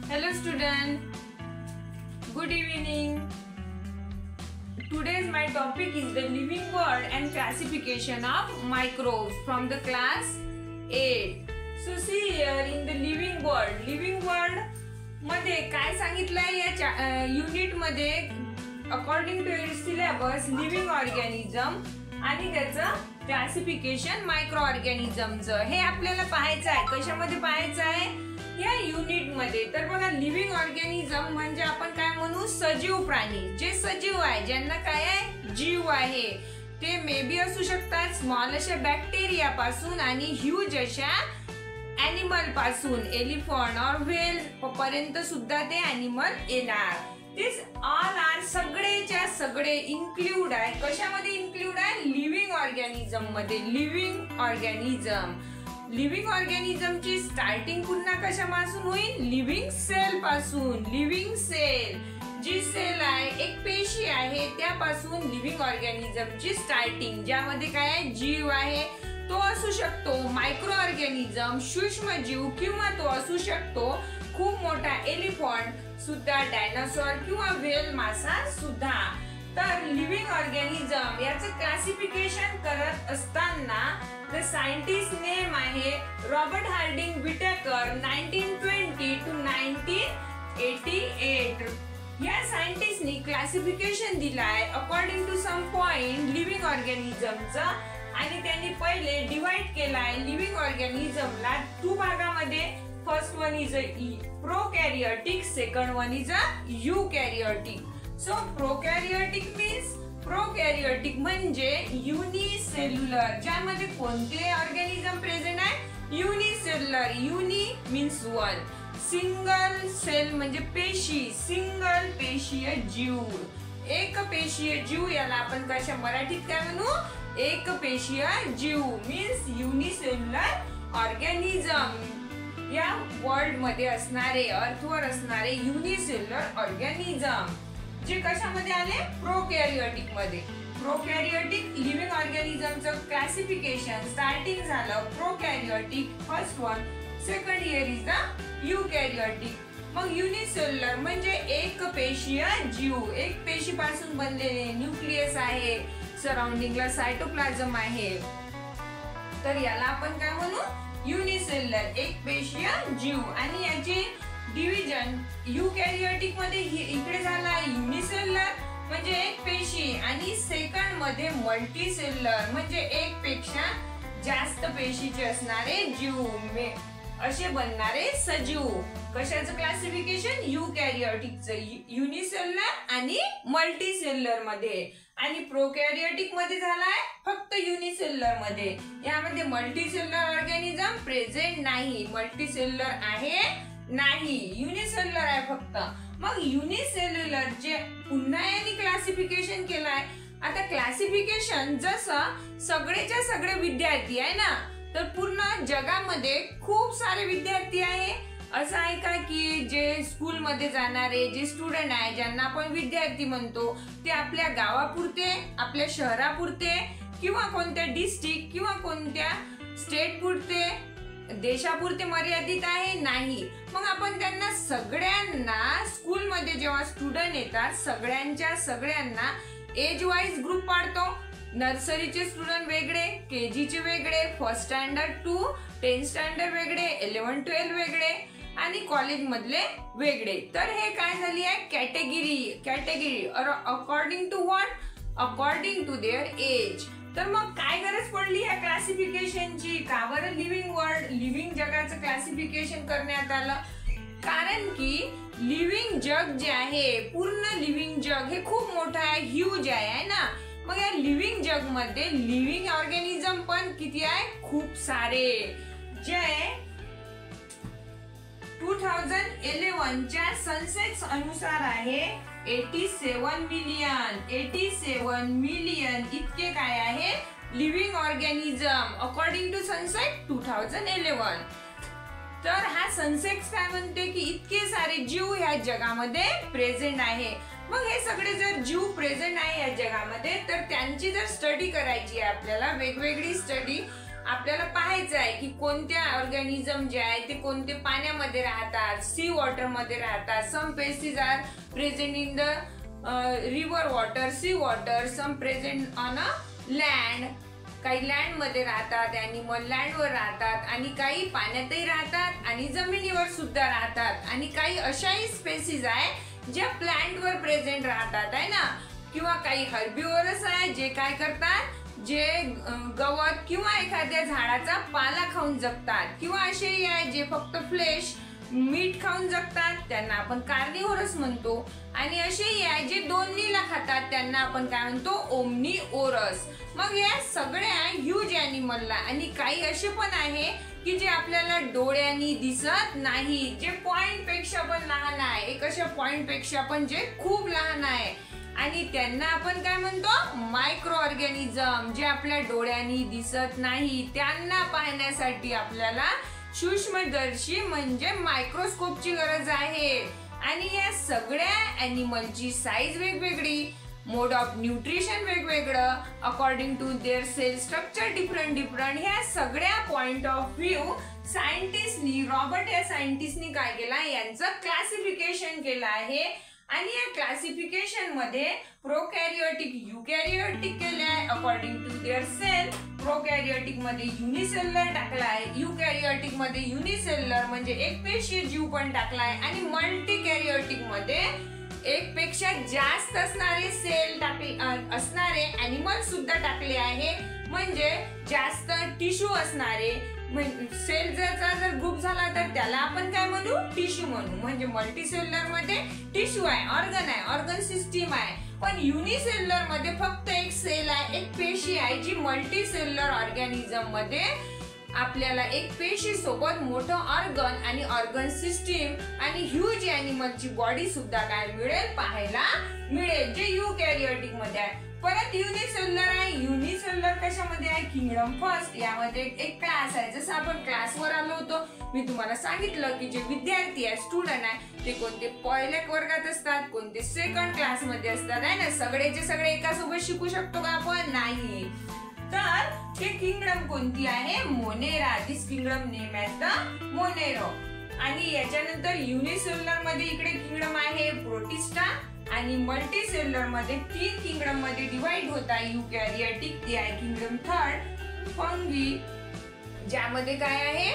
Hello student, good evening. Today's my topic is the living world and classification of microbes from the class 8. So see here in the living world मध्ये काय सांगितलंय या unit मध्ये according to its syllabus living organism आणि त्याचं classification micro ऑर्गॅनिझमचं हे आपल्याला पाहायचं आहे. कशामध्ये पाहायचं आहे? या युनिट मध्ये. तर बघा लिव्हिंग ऑर्गॅनिझम म्हणजे आपण काय म्हणू, सजीव प्राणी. जे सजीव आहे, ज्यांना काय आहे, जीव आहे. ते मे बी असू शकतात स्मॉल अशा बॅक्टेरिया पासून आणि ह्यूज अशा एनिमल पासून, एलिफंट और व्हेल पर्यंत सुद्धा ते एनिमल येणार. दिस ऑल आर सगळेच्या सगळे इन्क्लूड आहे. कशामध्ये इन्क्लूड आहे? लिव्हिंग ऑर्गॅनिझम मध्ये. लिव्हिंग ऑर्गॅनिझमची स्टार्टिंग पुन्हा कशापासून होईल? लिव्हिंग सेल पासून. लिव्हिंग सेल जी सेल आहे, एक पेशी आहे, त्यापासून लिव्हिंग ऑर्गॅनिझमची स्टार्टिंग. ज्यामध्ये काय आहे, जीव आहे. तो असू शकतो मायक्रो ऑर्गॅनिझम, सूक्ष्म जीव, किंवा तो असू शकतो खूप मोठा एलिफंट सुद्धा, डायनासॉर किंवा व्हेल मासा सुद्धा. तर लिव्हिंग ऑर्गॅनिझम याचं क्लासिफिकेशन करत असताना द सायंटिस्ट नेम आहे रॉबर्ट हार्डिंग विटेकर 1920 to 1988. या सायंटिस्टनी क्लासिफिकेशन दिलाय according to some point living ऑर्गॅनिझमचं. आणि त्यांनी पहिले डिवाइड केलाय लिव्हिंग ऑर्गॅनिझमला 2 भागामध्ये. First one is a prokaryotic, second one is a eukaryotic. So prokaryotic means, prokaryotic म्हणजे युनिसेल्युलर, ज्यामध्ये कोणते ऑर्गॅनिझम प्रेझेंट आहे? Unicellular. Uni means one, single cell म्हणजे पेशी, सिंगल पेशीय जीव, एक पेशीय जीव. याला आपण कशा मराठीत काय म्हणू? एक पेशीय जीव मीन्स युनिसेल्युलर ऑर्गॅनिझम. या वर्ल्ड मध्ये असणारे, अर्थवर असणारे युनिसेल्युलर ऑर्गॅनिझम जे कशामध्ये आले? प्रोकॅरियोटिक मध्ये. प्रोकॅरियोटिक लिव्हिंग ऑर्गॅनिझमचं क्लासिफिकेशन स्टार्टिंग झालं prokaryotic, first one. Second year is the eukaryotic. मग युनिसेल्युलर म्हणजे एक पेशीय जीव, एक पेशीपासून बनलेले. न्यूक्लियस आहे, सराउंडिंगला सायटोप्लाझम आहे. तर याला आपण काय म्हणू? युनिसेल्युलर, एक पेशीय जीव. आणि याची डिव्हिजन यूकॅरियोटिक मध्ये इकडे झाला युनिसेल्युलर म्हणजे एक पेशी, आणि सेकंड मध्ये मल्टीसेल्युलर म्हणजे एक पेक्षा जास्त पेशीचे असणारे जीव, असे बनणारे सजीव. कशाचं क्लासिफिकेशन? यूकॅरियोटिकचं, युनिसेल्युलर आणि मल्टीसेल्युलर मध्ये. आणि प्रोकॅरियोटिक मध्ये झालाय फक्त युनिसेल्युलर मध्ये. यामध्ये मल्टीसेल्युलर ऑर्गॅनिझम प्रेझेंट नाही. मल्टीसेल्युलर आहे नाही, युनिसेल्युलर आहे फक्त. मग युनिसेल्युलर जे पुन्हा यांनी क्लासिफिकेशन केलाय. आता क्लासिफिकेशन जसं सगळेच्या सगळे विद्यार्थी आहे ना, तर पूर्ण जगामध्ये खूप सारे विद्यार्थी आहे. असं आहे का की जे स्कूल मध्ये जाणारे जे स्टुडंट आहे, ज्यांना आपण विद्यार्थी म्हणतो, ते आपल्या गावापुरते, आपल्या शहरापुरते, किंवा कोणत्या डिस्ट्रिक्ट किंवा कोणत्या स्टेट पुरते, देशापुरते मर्यादित आहे? नाही. मग आपण त्यांना सगळ्यांना स्कूलमध्ये जेव्हा स्टुडंट येतात, सगळ्यांना एज वाईज ग्रुप पाडतो. नर्सरीचे स्टुडंट वेगळे, केजीचे वेगळे, first standard to 10th standard वेगळे, 11, 12 वेगळे, आणि कॉलेज मधले वेगळे. तर हे काय झाली आहे? Category according to what? According to their age. तर मग काय गरज पडली या क्लासिफिकेशनची? का बरं लिव्हिंग जगाचं क्लासिफिकेशन करण्यात आलं? कारण की लिव्हिंग जग जे आहे, पूर्ण लिव्हिंग जग हे खूप मोठं आहे, ह्यूज आहे ना. मग या लिव्हिंग जग मध्ये लिव्हिंग ऑर्गॅनिझम पण किती आहे? खूप सारे. जे 2011 च्या सेन्सेक्स अनुसार आहे 87 मिलियन इतके काय आहे living organism according to census 2011. तर हा सेन्सेक्स काय म्हणते की इतके सारे जीव ह्या जगामध्ये प्रेझेंट आहे. मग हे सगळे जर जीव प्रेझेंट आहे या जगामध्ये, तर त्यांची जर स्टडी करायची आहे आपल्याला, वेगवेगळी स्टडी आपल्याला पाहायचं आहे की कोणत्या ऑर्गॅनिझम जे आहे ते कोणते पाण्यामध्ये राहतात, सी वॉटर मध्ये राहतात. Some species are present in the river water, sea water, some present on a land. काही लँड मध्ये राहतात, ॲनिमल लँडवर राहतात, आणि काही पाण्यातही राहतात आणि जमिनीवर सुद्धा राहतात. आणि काही अशाही स्पेसीज आहे ज्या प्लांटवर प्रेझेंट राहतात आहे ना, किंवा काही हर्बिवोरस आहे जे काय करतात, जे गवत किंवा एखाद्या झाडाचा पाला खाऊन जगतात. किंवा असेही आहे जे फक्त फ्लेश, मीठ खाऊन जगतात, त्यांना आपण कार्निव्होरस म्हणतो. आणि असेही आहे जे दोन्हीला खातात, त्यांना आपण काय म्हणतो, ओमनिओरस. मग या सगळ्या ह्यूज ॲनिमलला. आणि काही असे पण आहे की जे आपल्याला डोळ्यांनी दिसत नाही, जे पॉइंट पेक्षा पण लहान आहे, एक अशा पॉइंट पेक्षा पण जे खूप लहान आहे, आणि त्यांना आपण काय म्हणतो, मायक्रो ऑर्गॅनिझम. जे आपल्या डोळ्यांनी दिसत नाही, त्यांना पाहण्यासाठी आपल्याला सूक्ष्मदर्शी म्हणजे मायक्रोस्कोपची गरज आहे. आणि या सगळ्या ॲनिमलची साईज वेगवेगळी, मोड ऑफ न्यूट्रिशन वेगवेगळं, according to their cell structure different. ह्या सगळ्या पॉइंट ऑफ व्ह्यू सायंटिस्टनी, रॉबर्ट या सायंटिस्टनी काय केलं, यांचं क्लासिफिकेशन केलं आहे. आणि या क्लासिफिकेशन मध्ये प्रोकॅरियोटिक, युकॅरियोटिक केले आहे अकॉर्डिंग टू देअर सेल. प्रोकॅरियोटिक मध्ये युनिसेल्युलर टाकला आहे, युकॅरियोटिक मध्ये युनिसेल्युलर म्हणजे एक पेशीय जीव पण टाकला आहे, आणि मल्टीकॅरियोटिक मध्ये एक पेक्षा जास्त असणारे सेल असणारे ॲनिमल सुद्धा टाकले आहे. म्हणजे जास्त टिश्यू असणारे सेल जर ग्रुप झाला तर त्याला आपण काय म्हणू, टिश्यू म्हणू. म्हणजे मल्टीसेल्युलर मध्ये टिश्यू आहे, ऑर्गन आहे, ऑर्गन सिस्टीम आहे. पण युनिसेल्युलर मध्ये फक्त एक सेल आहे, एक पेशी आहे, जी मल्टीसेल्युलर ऑर्गॅनिझम मध्ये आपल्याला एक पेशी सोबत मोठं ऑर्गन आणि ऑर्गन सिस्टीम आणि ह्यूज ॲनिमलची बॉडी सुद्धा काय मिळेल, पाहायला मिळेल, जे युकॅरियोटिक मध्ये आहे. परत युनिसेल्युलर आहे. युनिसेल्युलर कशामध्ये आहे, किंगडम फर्स्ट. यामध्ये एक क्लास आहे. जसं आपण क्लासवर आलो होतो, मी तुम्हाला सांगितलं की जे विद्यार्थी आहे, स्टुडंट आहे, ते कोणते पहिल्या वर्गात असतात, कोणते सेकंड क्लास मध्ये असतात आहे ना. सगळेचे सगळे एकासोबत शिकू शकतो का आपण, नाही. तर हे किंगडम कोणती आहे, Monera. This kingdom name as the Monero. आणि याच्यानंतर युनिसेल्युलर मध्ये इकडे किंगडम आहे प्रोटिस्टा. आणि मल्टीसेल्युलर मध्ये 3 किंगडम मध्ये डिवाइड होता. युकॅरियोटिक ते आहे किंगडम थर्ड. फंगी, ज्यामध्ये काय आहे,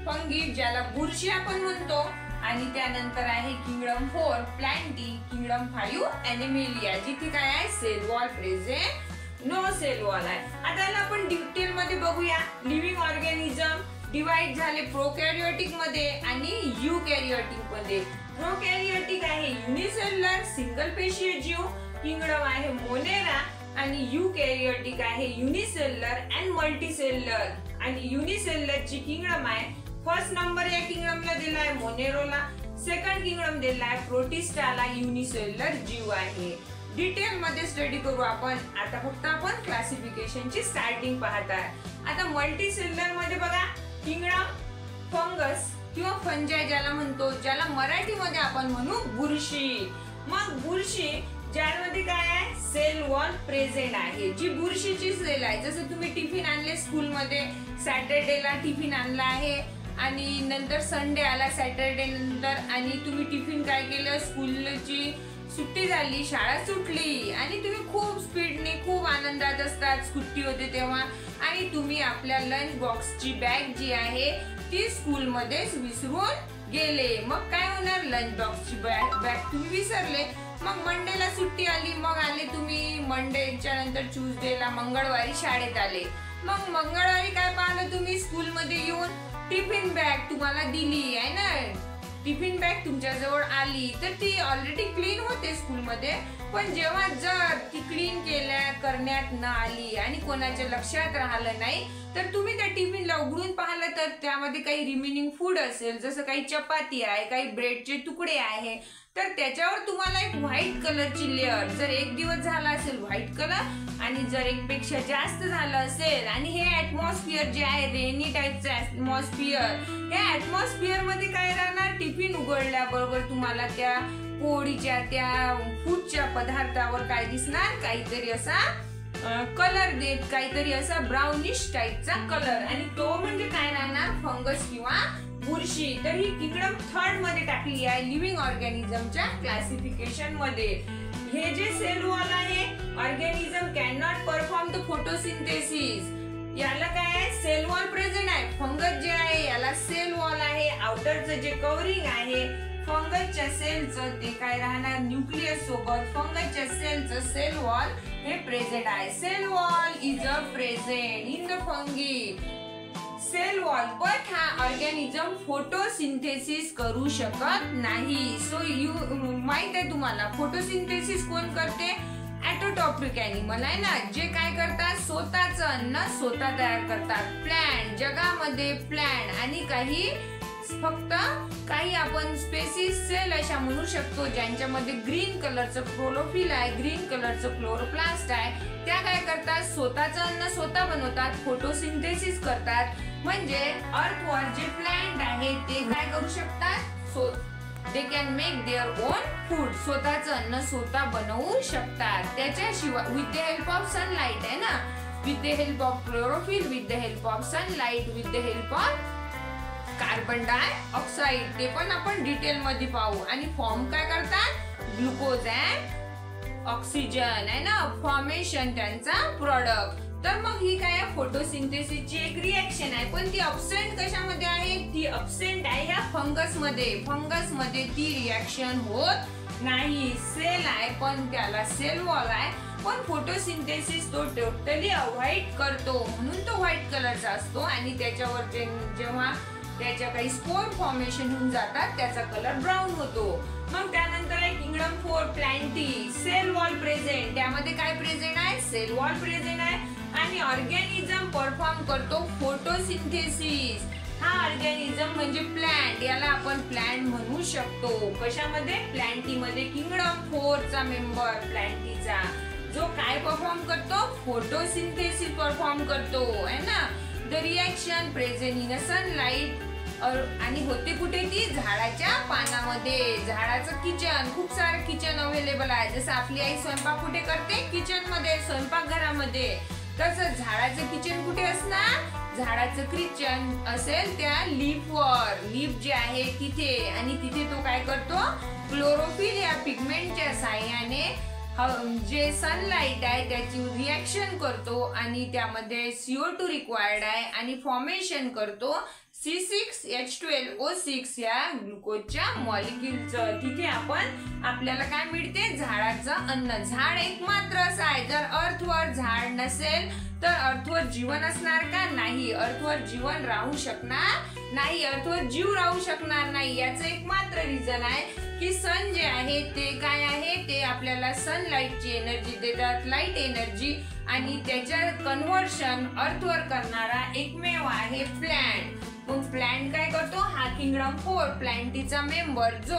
फंगी, ज्याला बुरशी आपण म्हणतो. आणि त्यानंतर आहे किंगडम 4 प्लांटी. किंगडम 5 ॲनिमेलिया, जिथे काय आहे, cell wall present, no cell wall आहे. आता याला आपण डिटेल मध्ये बघूया. लिव्हिंग ऑर्गॅनिझम डिवाइड झाले प्रोकॅरियोटिक मध्ये आणि युकॅरियोटिक मध्ये. प्रोकॅरियोटिक आहे युनिसेल्युलर, सिंगल पेशीय जीव, किंगडम आहे मोनेरा. आणि युकॅरियोटिक आहे युनिसेल्युलर अँड मल्टीसेल्युलर. आणि युनिसेल्युलर ची किंगडम आहे, फर्स्ट नंबर या किंगडमला दिलाय मोनेरोला, सेकंड किंगडम दिलाय प्रोटिस्टाला. युनिसेल्युलर जीव आहे. डिटेल मध्ये स्टडी करू आपण. आता फक्त आपण क्लासिफिकेशनची स्टार्टिंग पाहत आहे. आता मल्टीसेल्युलर मध्ये बघा, किंगडम फंगस किंवा फंजाय ज्याला म्हणतो, ज्याला मराठीमध्ये आपण म्हणू बुरशी. मग बुरशी ज्यामध्ये काय आहे, सेल वॉल प्रेझेंट आहे, जी बुरशीची सेल आहे. जसं तुम्ही टिफिन आणले स्कूलमध्ये, सॅटर्डेला टिफिन आणला आहे आणि नंतर संडे आला सॅटर्डे नंतर, आणि तुम्ही टिफिन काय केलं, स्कूलची सुट्टी झाली, शाळा सुटली आणि तुम्ही खूप स्पीडने, खूप आनंदात असतात, सुट्टी होते तेव्हा, आणि तुम्ही आपल्या लंच बॉक्सची बॅग जी आहे ती स्कूल मध्येच विसरून गेले. मग काय होणार, लंच बॉक्सची बॅग तुम्ही विसरले. मग मंडेला सुट्टी आली, मग आले तुम्ही मंडेच्या नंतर ट्यूसडेला, मंगळवारी शाळेत आले. मग मंगळवारी काय पाहिलं तुम्ही, स्कूल मध्ये येऊन टिफिन बॅग तुम्हाला दिली आहे ना, टिफिन बॅग तुमच्या जवळ आली तर ती ऑलरेडी क्लीन होते स्कूलमध्ये. पण जेव्हा जर ती क्लीन करण्यात न आली आणि कोणाच्या लक्षात राहिलं नाही, तर तुम्ही त्या टिफिनला उघडून पाहिलं तर त्यामध्ये काही रिमेनिंग फूड असेल, जसं काही चपाती आहे, काही ब्रेडचे तुकडे आहे, तर त्याच्यावर तुम्हाला एक व्हाईट कलरची लेअर, जर एक दिवस झाला असेल व्हाईट कलर, आणि जर एक पेक्षा जास्त झालं असेल, आणि हे ऍटमॉस्फिअर जे आहे रेनी टाईपचं ऍटमॉस्फिअर, या ऍटमॉस्फिअर मध्ये काय राहणार, टिफिन उघडल्याबरोबर तुम्हाला त्या पोळीच्या, त्या फूडच्या पदार्थावर काय दिसणार, काहीतरी असा कलर देत, काहीतरी असा ब्राउनिश टाईपचा कलर, आणि तो म्हणजे काय राहणार, फंगस किंवा बुरशी. तर ही किंगडम 3rd मध्ये टाकली आहे लिव्हिंग ऑर्गॅनिझमच्या क्लासिफिकेशन मध्ये. हे जे सेल वॉल आहे, organism can not perform the photosynthesis, याला काय आहे, सेल वॉल प्रेझेंट आहे. फंगस जे आहे याला सेल वॉल आहे, आउटरचं जे कव्हरिंग आहे फंगसच्या सेलचं ते काय राहणार, न्यूक्लियस सोबत फंगसच्या सेलचं सेल वॉल हे प्रेझेंट आहे. Cell wall is a present in the fungi cell wall, but हा ऑर्गॅनिझम फोटोसिंथेसिस करू शकत नाही. सो माहित आहे तुम्हाला फोटोसिंथेसिस कोण करते, ॲटोट्रॉपिक ॲनिमल आहे ना, जे काय करतात, स्वतःचं अन्न स्वतः तयार करतात. प्लॅन्ट, जगामध्ये प्लॅन्ट आणि काही फक्त काही आपण स्पेसिस सेल अशा म्हणू शकतो ज्यांच्यामध्ये ग्रीन कलरचं क्लोरोफिल आहे, ग्रीन कलरचं क्लोरोप्लास्ट आहे, त्या काय करतात, स्वतःचं अन्न स्वतः बनवतात, फोटोसिंथेसिस करतात. म्हणजे अर्थवर जे प्लॅन्ट आहे ते काय करू शकतात, they can make their own food, स्वतःचं अन्न स्वतः बनवू शकतात. त्याच्याशिवाय with the help of sunlight आहे ना, with the help of chlorophyll, with the help of sunlight, with the help of carbon dioxide, ते पण आपण डिटेल मध्ये पाहू. आणि फॉर्म काय करतात, ग्लुकोज अँड ऑक्सिजन आहे ना, फॉर्मेशन त्यांचा प्रोडक्ट. तर मग ही काय आहे, फोटोसिंथेसिसची एक रिएक्शन आहे, पण ती अब्सेंट कशामध्ये आहे, ती अब्सेंट आहे ह्या फंगस मध्ये. फंगस मध्ये ती रिएक्शन होत नाही. सेल आहे पण त्याला सेल वॉल आहे, पण फोटोसिंथेसिस तो टोटली अवॉइड करतो, म्हणून तो व्हाईट कलरचा असतो. आणि त्याच्यावर जेव्हा त्याच्या काही स्पोर फॉर्मेशन होऊन जातात त्याचा कलर ब्राऊन होतो. मग त्यानंतर आहे kingdom 4 plenty, sale wall present, त्यामध्ये काय प्रेझेंट आहे, सेल वॉल प्रेझेंट आहे. आणि ऑर्गॅनिझम परफॉर्म करतो फोटोसिंथेसिस. हा ऑर्गॅनिझम म्हणजे प्लॅन्ट, याला आपण प्लॅन्ट म्हणू शकतो. कशामध्ये, प्लॅन्टी मध्ये. किंगडम 4 चा मेंबर प्लॅन्टीचा जो काय परफॉर्म करतो, फोटोसिंथेसिस परफॉर्म करतो आहे ना. The reaction present in sunlight, आणि होते कुठे, ती झाडाच्या पानामध्ये. झाडाचं किचन, खूप सारं किचन अवेलेबल आहे, जसं आपली आई स्वयंपाक कुठे करते, किचन मध्ये, स्वयंपाकघरामध्ये. तसं झाडाचं किचन कुठे असणार, झाडाचं किचन असेल त्या लीफवर, लीफ जे आहे तिथे. आणि तिथे तो काय करतो, क्लोरोफिल या पिगमेंटच्या साह्याने जे सनलाइट आहे त्याची रिएक्शन करतो, आणि त्यामध्ये CO2 रिक्वायर्ड आहे, आणि फॉर्मेशन करतो C6H12O6 या ग्लुकोजच्या मॉलिक्युलचं. तिथे आपल्याला काय मिळते, झाडाचं अन्न. झाड एकमात्र असं आहे, जर अर्थवर झाड नसेल तर अर्थवर जीवन असणार का, नाही, अर्थवर जीवन राहू शकणार नाही, अर्थवर जीव राहू शकणार नाही. याचं एकमात्र रिझन आहे की सन जे आहे ते काय आहे, ते आपल्याला सनलाइटची एनर्जी देतात, लाईट एनर्जी, आणि त्याच्या कन्व्हर्शन अर्थवर करणारा एकमेव आहे प्लॅन्ट. मग प्लॅन्ट काय करतो, हा किंगडम 4 प्लॅन्टीचा मेंबर, जो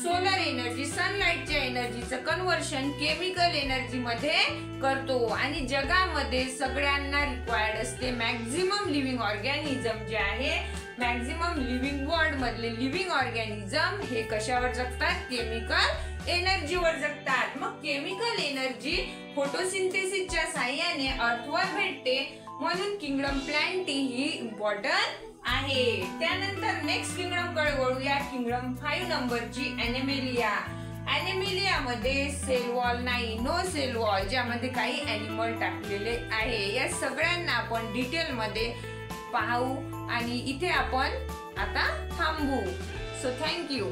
सोलर एनर्जी, सनलाइटच्या एनर्जीचं कन्व्हर्शन केमिकल एनर्जी मध्ये करतो. आणि जगामध्ये सगळ्यांना रिक्वायर्ड असते, मॅक्झिमम लिव्हिंग ऑर्गॅनिझम जे आहे, मॅक्झिमम लिव्हिंग वर्ल्ड मधले लिव्हिंग ऑर्गॅनिझम हे कशावर जगतात, केमिकल एनर्जीवर जगतात. मग केमिकल एनर्जी फोटोसिंथेसिसच्या साह्याने अर्थवर भेटते, म्हणून किंगडम प्लॅन्टी ही इम्पॉर्टंट आहे. त्यानंतर नेक्स्ट किंगडम कडे वळूया, किंगडम 5 नंबरची ॲनिमेलिया. ॲनिमेलिया मध्ये सेल वॉल नाही, नो सेल वॉल, ज्यामध्ये काही ॲनिमल टाकलेले आहे. या सगळ्यांना आपण डिटेल मध्ये पाहू, आणि इथे आपण आता थांबू. So thank you.